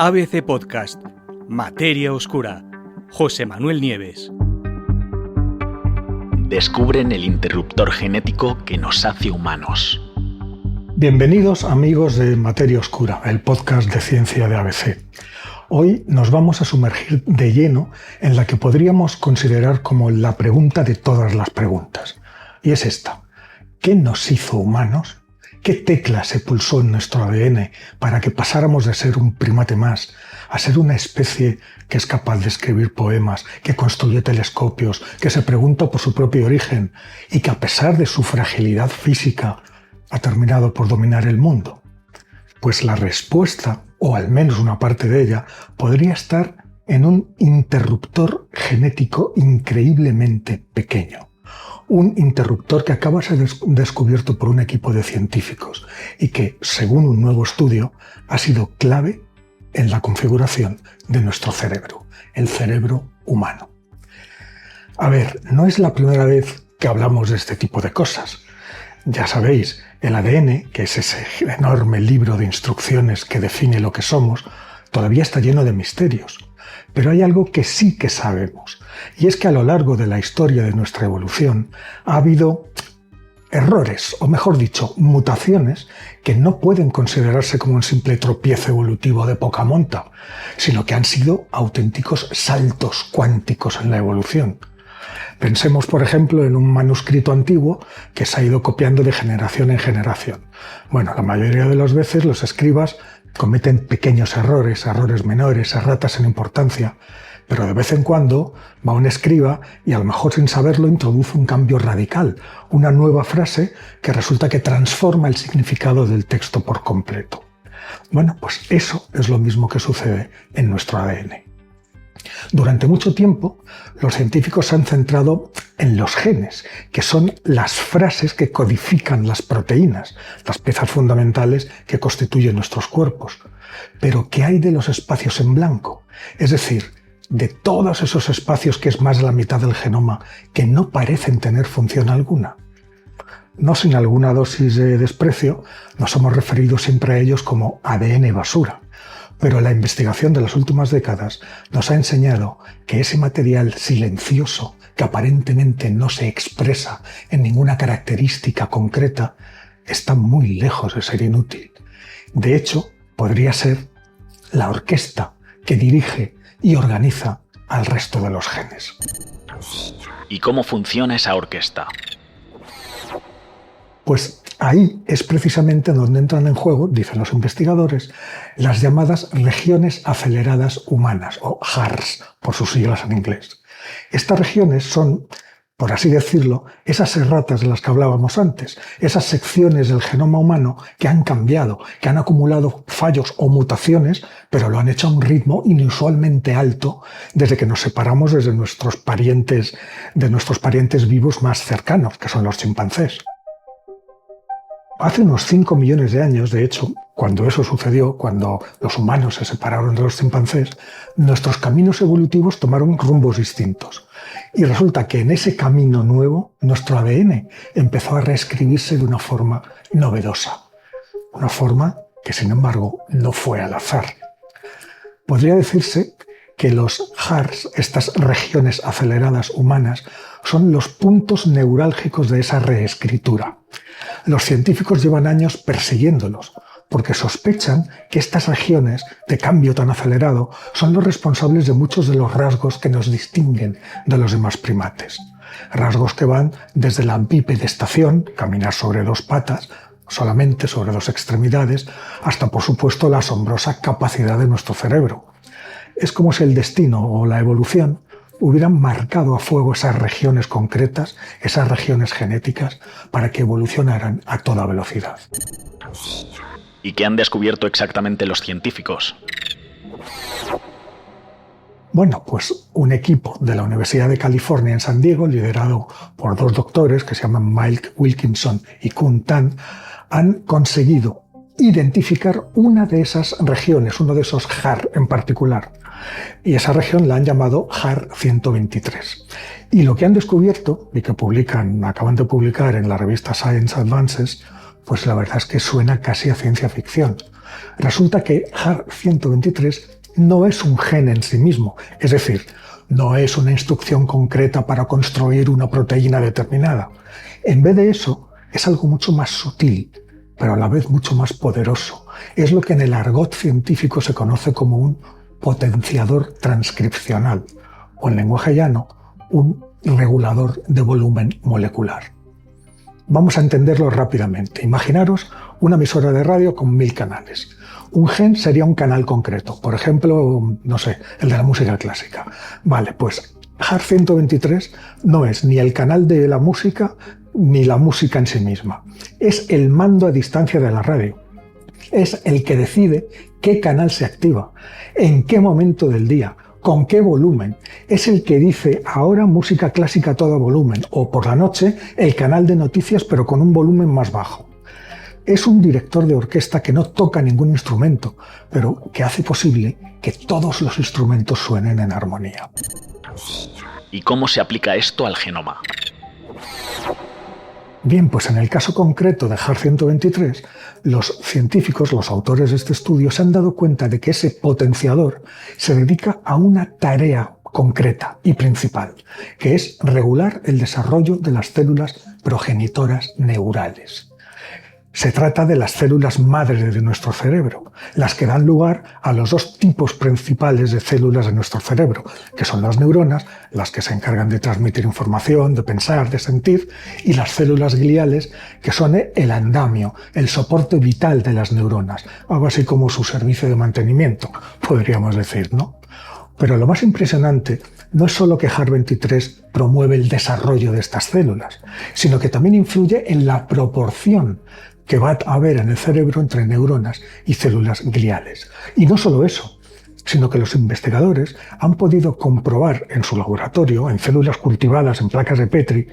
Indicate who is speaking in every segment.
Speaker 1: ABC Podcast, Materia Oscura, José Manuel Nieves.
Speaker 2: Descubren el interruptor genético que nos hace humanos.
Speaker 3: Bienvenidos amigos de Materia Oscura, el podcast de ciencia de ABC. Hoy nos vamos a sumergir de lleno en la que podríamos considerar como la pregunta de todas las preguntas. Y es esta: ¿qué nos hizo humanos? ¿Qué tecla se pulsó en nuestro ADN para que pasáramos de ser un primate más a ser una especie que es capaz de escribir poemas, que construye telescopios, que se pregunta por su propio origen y que a pesar de su fragilidad física ha terminado por dominar el mundo? Pues la respuesta, o al menos una parte de ella, podría estar en un interruptor genético increíblemente pequeño. Un interruptor que acaba de ser descubierto por un equipo de científicos y que, según un nuevo estudio, ha sido clave en la configuración de nuestro cerebro, el cerebro humano. A ver, no es la primera vez que hablamos de este tipo de cosas. Ya sabéis, el ADN, que es ese enorme libro de instrucciones que define lo que somos, todavía está lleno de misterios. Pero hay algo que sí que sabemos, y es que a lo largo de la historia de nuestra evolución ha habido errores, o mejor dicho, mutaciones que no pueden considerarse como un simple tropiezo evolutivo de poca monta, sino que han sido auténticos saltos cuánticos en la evolución. Pensemos, por ejemplo, en un manuscrito antiguo que se ha ido copiando de generación en generación. Bueno, la mayoría de las veces los escribas cometen pequeños errores, errores menores, erratas en importancia, pero de vez en cuando va un escriba y a lo mejor sin saberlo introduce un cambio radical, una nueva frase que resulta que transforma el significado del texto por completo. Bueno, pues eso es lo mismo que sucede en nuestro ADN. Durante mucho tiempo, los científicos se han centrado en los genes, que son las frases que codifican las proteínas, las piezas fundamentales que constituyen nuestros cuerpos. Pero, ¿qué hay de los espacios en blanco? Es decir, de todos esos espacios que es más de la mitad del genoma que no parecen tener función alguna. No sin alguna dosis de desprecio, nos hemos referido siempre a ellos como ADN basura. Pero la investigación de las últimas décadas nos ha enseñado que ese material silencioso, que aparentemente no se expresa en ninguna característica concreta, está muy lejos de ser inútil. De hecho, podría ser la orquesta que dirige y organiza al resto de los genes.
Speaker 2: ¿Y cómo funciona esa orquesta?
Speaker 3: Pues ahí es precisamente donde entran en juego, dicen los investigadores, las llamadas regiones aceleradas humanas, o HARS, por sus siglas en inglés. Estas regiones son, por así decirlo, esas erratas de las que hablábamos antes, esas secciones del genoma humano que han cambiado, que han acumulado fallos o mutaciones, pero lo han hecho a un ritmo inusualmente alto desde que nos separamos de nuestros parientes vivos más cercanos, que son los chimpancés. Hace unos 5 millones de años, de hecho, cuando eso sucedió, cuando los humanos se separaron de los chimpancés, nuestros caminos evolutivos tomaron rumbos distintos. Y resulta que en ese camino nuevo, nuestro ADN empezó a reescribirse de una forma novedosa. Una forma que, sin embargo, no fue al azar. Podría decirse que los HARS, estas regiones aceleradas humanas, son los puntos neurálgicos de esa reescritura. Los científicos llevan años persiguiéndolos, porque sospechan que estas regiones de cambio tan acelerado son los responsables de muchos de los rasgos que nos distinguen de los demás primates. Rasgos que van desde la bipedestación, caminar sobre dos patas, solamente sobre dos extremidades, hasta por supuesto la asombrosa capacidad de nuestro cerebro. Es como si el destino o la evolución hubieran marcado a fuego esas regiones concretas, esas regiones genéticas, para que evolucionaran a toda velocidad.
Speaker 2: ¿Y qué han descubierto exactamente los científicos?
Speaker 3: Bueno, pues un equipo de la Universidad de California en San Diego, liderado por dos doctores que se llaman Mike Wilkinson y Kun Tan, han conseguido identificar una de esas regiones, uno de esos HAR en particular. Y esa región la han llamado HAR 123. Y lo que han descubierto, y que acaban de publicar en la revista Science Advances, Pues la verdad es que suena casi a ciencia ficción. Resulta que HAR123 no es un gen en sí mismo, es decir, no es una instrucción concreta para construir una proteína determinada. En vez de eso, es algo mucho más sutil, pero a la vez mucho más poderoso. Es lo que en el argot científico se conoce como un potenciador transcripcional, o en lenguaje llano, un regulador de volumen molecular. Vamos a entenderlo rápidamente. Imaginaros una emisora de radio con 1000 canales. Un gen sería un canal concreto, por ejemplo, no sé, el de la música clásica. Vale, pues HAR123 no es ni el canal de la música ni la música en sí misma. Es el mando a distancia de la radio. Es el que decide qué canal se activa, en qué momento del día, con qué volumen. Es el que dice ahora música clásica a todo volumen o por la noche el canal de noticias pero con un volumen más bajo. Es un director de orquesta que no toca ningún instrumento, pero que hace posible que todos los instrumentos suenen en armonía.
Speaker 2: ¿Y cómo se aplica esto al genoma?
Speaker 3: Bien, pues en el caso concreto de HAR123, los científicos, los autores de este estudio, se han dado cuenta de que ese potenciador se dedica a una tarea concreta y principal, que es regular el desarrollo de las células progenitoras neurales. Se trata de las células madre de nuestro cerebro, las que dan lugar a los dos tipos principales de células de nuestro cerebro, que son las neuronas, las que se encargan de transmitir información, de pensar, de sentir, y las células gliales, que son el andamio, el soporte vital de las neuronas, algo así como su servicio de mantenimiento, podríamos decir, ¿no? Pero lo más impresionante no es solo que HAR23 promueve el desarrollo de estas células, sino que también influye en la proporción que va a haber en el cerebro entre neuronas y células gliales. Y no solo eso, sino que los investigadores han podido comprobar en su laboratorio, en células cultivadas en placas de Petri,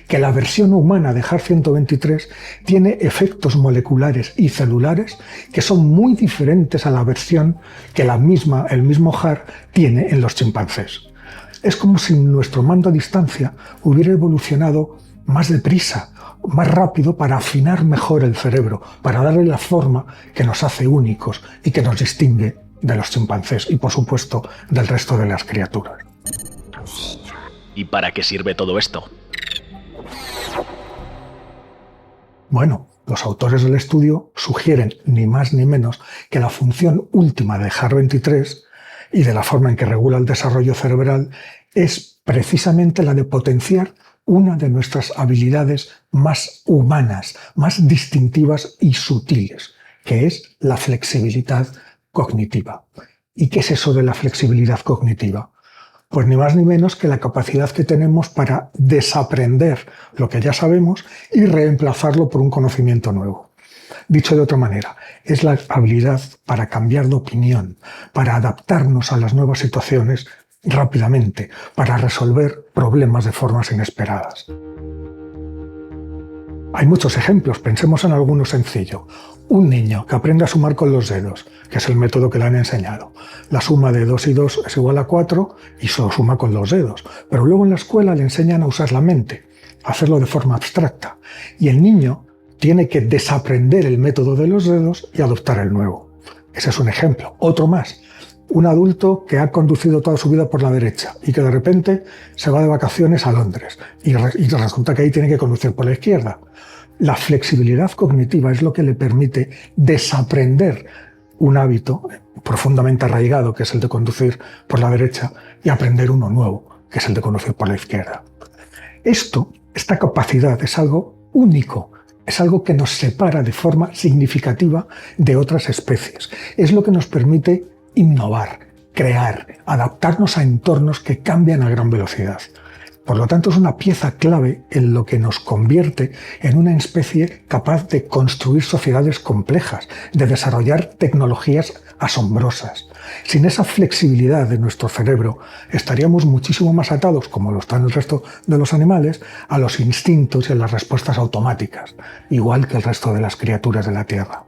Speaker 3: que la versión humana de HAR123 tiene efectos moleculares y celulares que son muy diferentes a la versión que el mismo HAR tiene en los chimpancés. Es como si nuestro mando a distancia hubiera evolucionado más deprisa, más rápido para afinar mejor el cerebro, para darle la forma que nos hace únicos y que nos distingue de los chimpancés y, por supuesto, del resto de las criaturas.
Speaker 2: ¿Y para qué sirve todo esto?
Speaker 3: Bueno, los autores del estudio sugieren ni más ni menos que la función última de HAR23 y de la forma en que regula el desarrollo cerebral es precisamente la de potenciar una de nuestras habilidades más humanas, más distintivas y sutiles, que es la flexibilidad cognitiva. ¿Y qué es eso de la flexibilidad cognitiva? Pues ni más ni menos que la capacidad que tenemos para desaprender lo que ya sabemos y reemplazarlo por un conocimiento nuevo. Dicho de otra manera, es la habilidad para cambiar de opinión, para adaptarnos a las nuevas situaciones rápidamente, para resolver problemas de formas inesperadas. Hay muchos ejemplos, pensemos en alguno sencillo. Un niño que aprende a sumar con los dedos, que es el método que le han enseñado. La suma de 2 y 2 es igual a 4 y solo suma con los dedos. Pero luego en la escuela le enseñan a usar la mente, a hacerlo de forma abstracta. Y el niño tiene que desaprender el método de los dedos y adoptar el nuevo. Ese es un ejemplo. Otro más. Un adulto que ha conducido toda su vida por la derecha y que de repente se va de vacaciones a Londres y resulta que ahí tiene que conducir por la izquierda. La flexibilidad cognitiva es lo que le permite desaprender un hábito profundamente arraigado, que es el de conducir por la derecha, y aprender uno nuevo, que es el de conducir por la izquierda. Esta capacidad es algo único, es algo que nos separa de forma significativa de otras especies. Es lo que nos permite innovar, crear, adaptarnos a entornos que cambian a gran velocidad. Por lo tanto, es una pieza clave en lo que nos convierte en una especie capaz de construir sociedades complejas, de desarrollar tecnologías asombrosas. Sin esa flexibilidad de nuestro cerebro, estaríamos muchísimo más atados, como lo están el resto de los animales, a los instintos y a las respuestas automáticas, igual que el resto de las criaturas de la Tierra.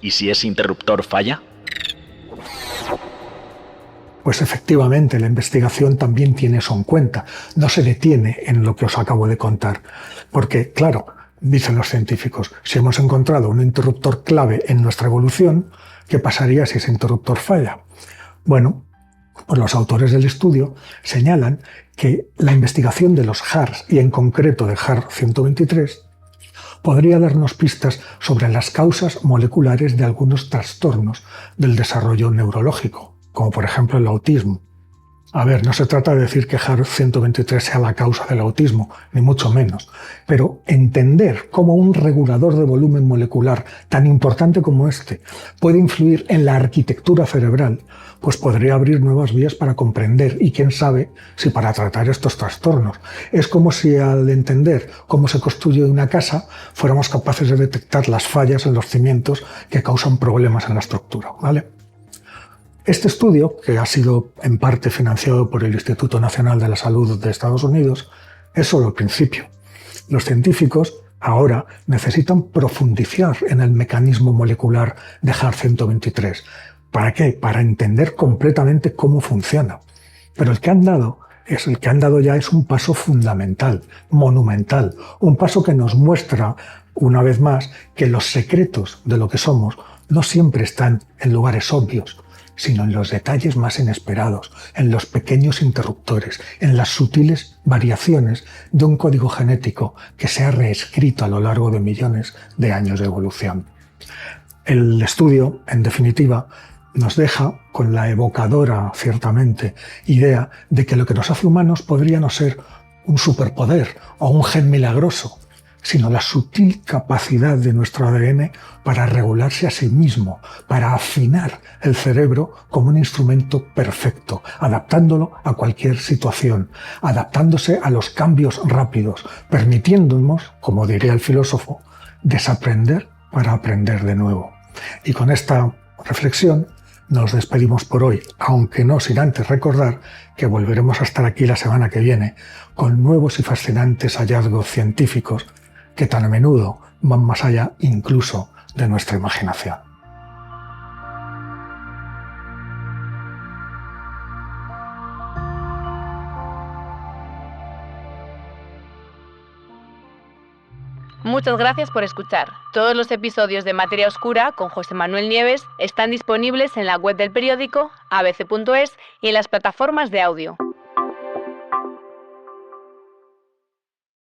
Speaker 2: ¿Y si ese interruptor falla?
Speaker 3: Pues efectivamente, la investigación también tiene eso en cuenta. No se detiene en lo que os acabo de contar. Porque, claro, Dicen los científicos, si hemos encontrado un interruptor clave en nuestra evolución, ¿qué pasaría si ese interruptor falla? Bueno, pues los autores del estudio señalan que la investigación de los HARS, y en concreto de HAR-123, podría darnos pistas sobre las causas moleculares de algunos trastornos del desarrollo neurológico, como por ejemplo el autismo. A ver, no se trata de decir que HAR-123 sea la causa del autismo, ni mucho menos, pero entender cómo un regulador de volumen molecular tan importante como este puede influir en la arquitectura cerebral, pues podría abrir nuevas vías para comprender y quién sabe si para tratar estos trastornos. Es como si al entender cómo se construye una casa fuéramos capaces de detectar las fallas en los cimientos que causan problemas en la estructura, ¿vale? Este estudio, que ha sido en parte financiado por el Instituto Nacional de la Salud de Estados Unidos, es solo el principio. Los científicos ahora necesitan profundizar en el mecanismo molecular de HAR-123. ¿Para qué? Para entender completamente cómo funciona. Pero el que han dado ya es un paso fundamental, monumental, un paso que nos muestra una vez más que los secretos de lo que somos no siempre están en lugares obvios, sino en los detalles más inesperados, en los pequeños interruptores, en las sutiles variaciones de un código genético que se ha reescrito a lo largo de millones de años de evolución. El estudio, en definitiva, nos deja con la evocadora, ciertamente, idea de que lo que nos hace humanos podría no ser un superpoder o un gen milagroso, sino la sutil capacidad de nuestro ADN para regularse a sí mismo, para afinar el cerebro como un instrumento perfecto, adaptándolo a cualquier situación, adaptándose a los cambios rápidos, permitiéndonos, como diría el filósofo, desaprender para aprender de nuevo. Y con esta reflexión nos despedimos por hoy, aunque no sin antes recordar que volveremos a estar aquí la semana que viene con nuevos y fascinantes hallazgos científicos que tan a menudo van más allá incluso de nuestra imaginación.
Speaker 4: Muchas gracias por escuchar. Todos los episodios de Materia Oscura con José Manuel Nieves están disponibles en la web del periódico, abc.es y en las plataformas de audio.